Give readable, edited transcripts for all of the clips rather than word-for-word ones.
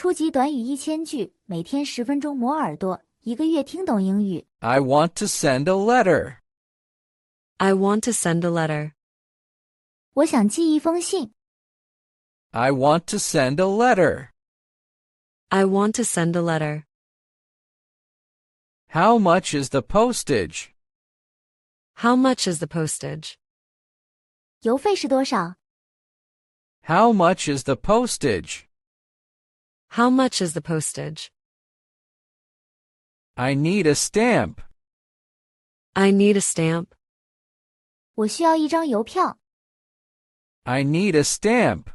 初级短语1000句，每天10分钟磨耳朵，一个月听懂英语。I want to send a letter. I want to send a letter. 我想寄一封信。I want to send a letter. I want to send a letter. How much is the postage? How much is the postage? 邮费是多少？ How much is the postage? How much is the postage? I need a stamp. I need a stamp. 我需要一张邮票。I need a stamp.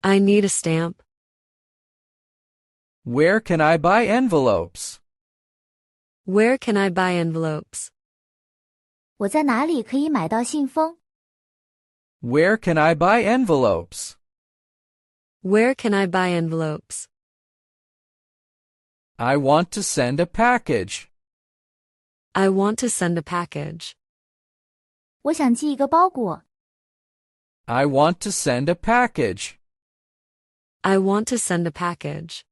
I need a stamp. Where can I buy envelopes? Where can I buy envelopes? 我在哪里可以买到信封？ Where can I buy envelopes? Where can I buy envelopes? I want to send a package. I want to send a package. 我想寄一个包裹。 I want to send a package. I want to send a package.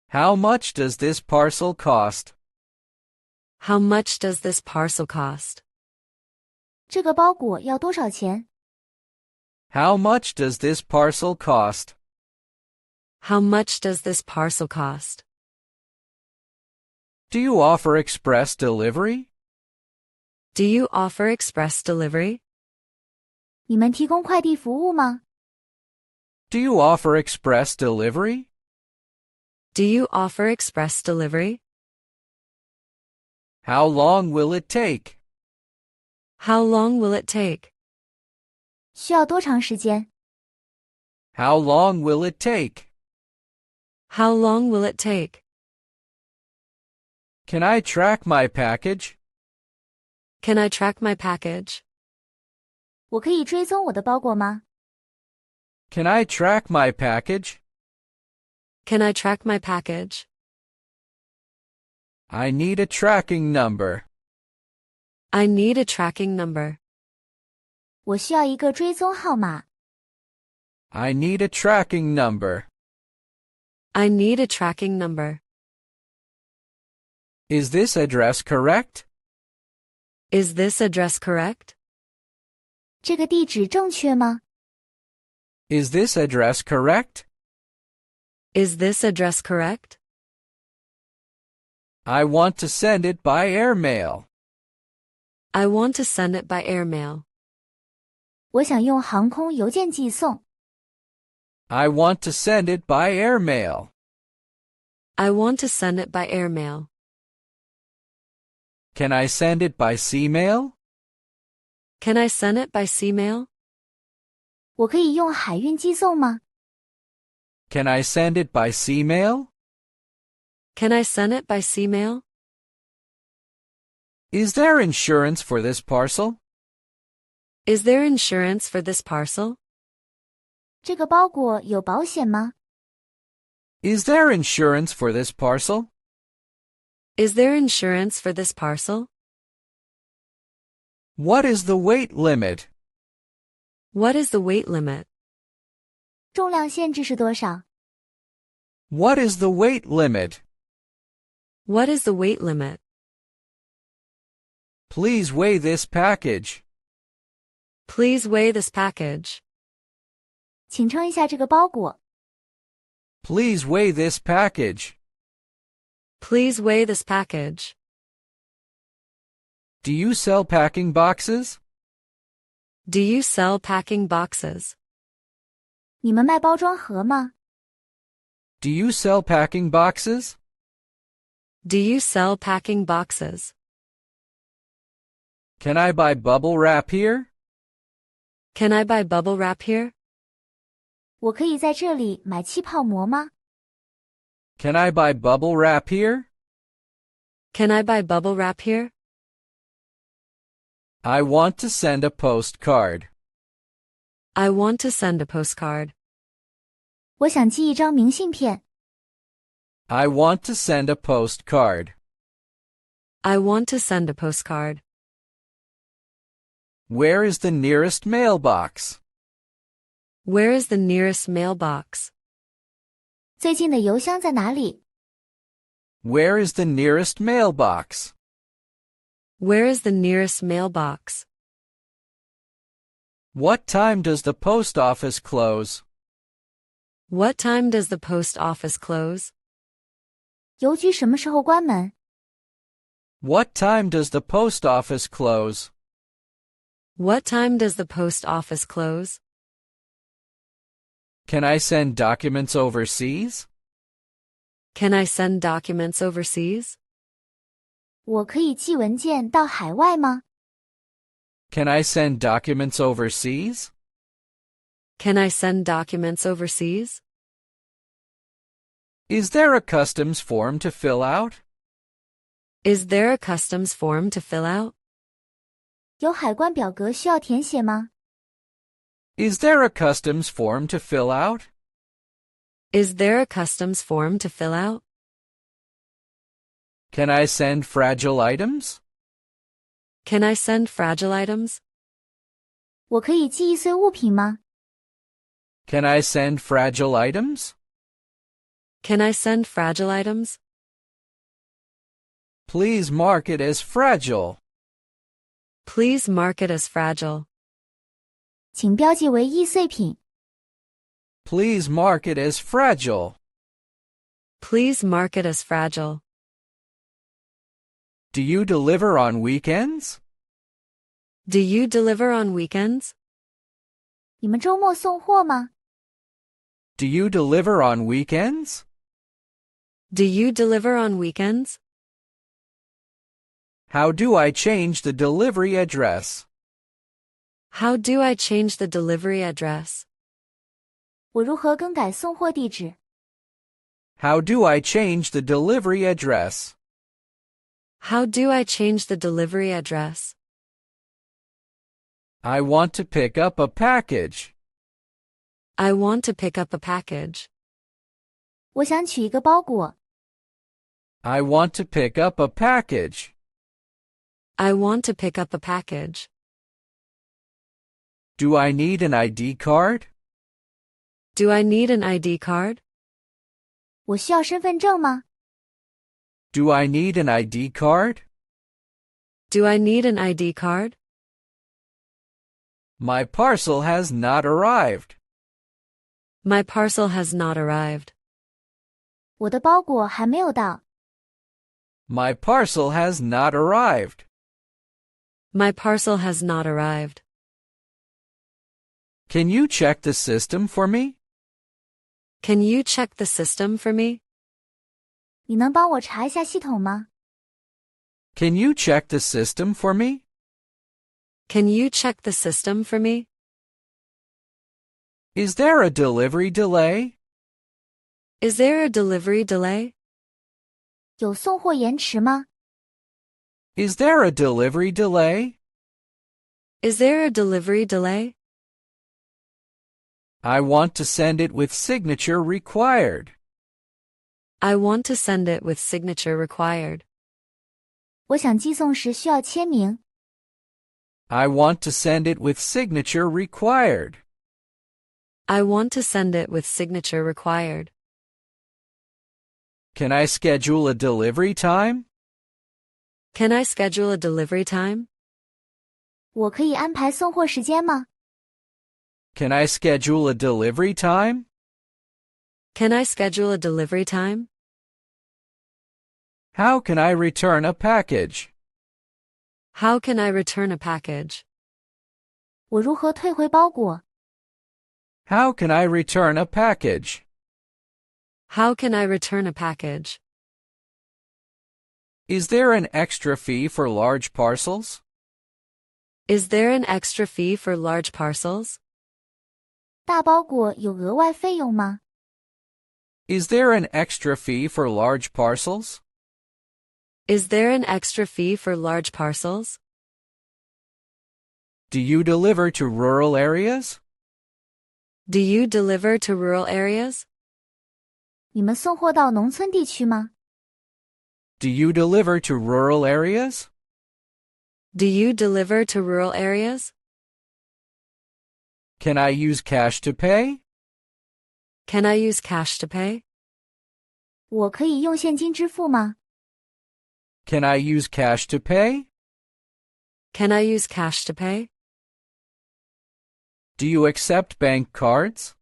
How much does this parcel cost? How much does this parcel cost? 这个包裹要多少钱？ How much does this parcel cost? How much does this parcel cost? Do you offer express delivery? Do you offer express delivery? 你们提供快递服务吗？ Do you offer express delivery? Do you offer express delivery? How long will it take? How long will it take? 需要多长时间？ How long will it take? How long will it take? Can I track my package? Can I track my package? 我可以追踪我的包裹吗？ Can I track my package? Can I track my package? I need a tracking number. I need a tracking number. 我需要一个追踪号码。 I need a tracking number. I need a tracking number. Is this address correct? Is this address correct? 这个地址正确吗？ Is this address correct? Is this address correct? I want to send it by airmail. I want to send it by airmail. 我想用航空邮件寄送。 I want to send it by airmail. I want to send it by airmail. Can I send it by seamail? Can I send it by seamail? 我可以用海运寄送吗？ Can I send it by seamail? Can I send it by seamail? Is there insurance for this parcel? Is there insurance for this parcel? 这个包裹有保险吗？ Is there insurance for this parcel? Is there insurance for this parcel? What is the weight limit? What is the weight limit? 重量限制是多少？ What is the weight limit? What is the weight limit? Please weigh this package. Please weigh this package. 请称一下这个包裹。 Please weigh this package. Please weigh this package. Do you sell packing boxes? Do you sell packing boxes? 你们卖包装盒吗？ Do you sell packing boxes? Do you sell packing boxes? Can I buy bubble wrap here? Can I buy bubble wrap here? 我可以在这里买气泡膜吗？ Can I buy bubble wrap here? Can I buy bubble wrap here? I want to send a postcard. I want to send a postcard. 我想寄一张明信片。 I want to send a postcard. I want to send a postcard. Where is the nearest mailbox? Where is the nearest mailbox? 最近的邮箱在哪里？ Where is the nearest mailbox? Where is the nearest mailbox? What time does the post office close? What time does the post office close? 邮局什么时候关门？ What time does the post office close? What time does the post office close? Can I send documents overseas? Can I send documents overseas? 我可以寄文件到海外吗？ Can I send documents overseas? Can I send documents overseas? Is there a customs form to fill out? Is there a customs form to fill out? 有海关表格需要填写吗？ Is there a customs form to fill out? Is there a customs form to fill out? Can I send fragile items? Can I send fragile items? 我可以寄易碎物品吗？ Can I send fragile items? Can I send fragile items? Please mark it as fragile. Please mark it as fragile. 请标记为易碎品。 Please mark it as fragile. Please mark it as fragile. Do you deliver on weekends? Do you deliver on weekends? 你们周末送货吗？ Do you deliver on weekends? Do you deliver on weekends? How do I change the delivery address? How do I change the delivery address? 我如何更改送货地址？ How do I change the delivery address? How do I change the delivery address? I want to pick up a package. I want to pick up a package. 我想取一个包裹。 I want to pick up a package. I want to pick up a package. Do I need an ID card? Do I need an ID card? 我需要身份证吗？ Do I need an ID card? Do I need an ID card? My parcel has not arrived. My parcel has not arrived. 我的包裹还没有到。 My parcel has not arrived. My parcel has not arrived. Can you check the system for me? Can you check the system for me? 你能帮我查一下系统吗？ Can you check the system for me? Can you check the system for me? Is there a delivery delay? Is there a delivery delay? 有送货延迟吗？ Is there a delivery delay? Is there a delivery delay? I want to send it with signature required. I want to send it with signature required. 我想寄送时需要签名。 I want to send it with signature required. I want to send it with signature required. Can I schedule a delivery time? Can I schedule a delivery time? 我可以安排送货时间吗？ Can I schedule a delivery time? Can I schedule a delivery time? How can I return a package? How can I return a package? 我如何退回包裹？ How can I return a package? How can I return a package? Is there an extra fee for large parcels? Is there an extra fee for large parcels? 大包裹有额外费用吗？ Is there an extra fee for large parcels? Is there an extra fee for large parcels? Do you deliver to rural areas? Do you deliver to rural areas? 你们送货到农村地区吗？ Do you deliver to rural areas? Do you deliver to rural areas? Can I use cash to pay? Can I use cash to pay? 我可以用现金支付吗？ Can I use cash to pay? Can I use cash to pay? Do you accept bank cards?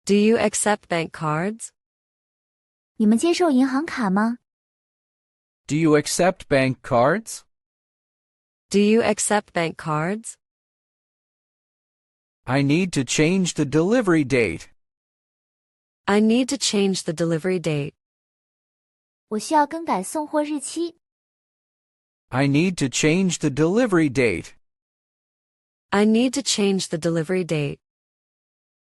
Do you accept bank cards? 你们接受银行卡吗？ Do you accept bank cards? Do you accept bank cards? I need to change the delivery date. I need to change the delivery date. 我需要更改送货日期。 I need to change the delivery date. I need to change the delivery date.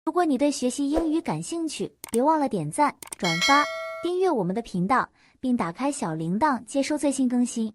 如果你对学习英语感兴趣，别忘了点赞、转发、订阅我们的频道，并打开小铃铛接收最新更新。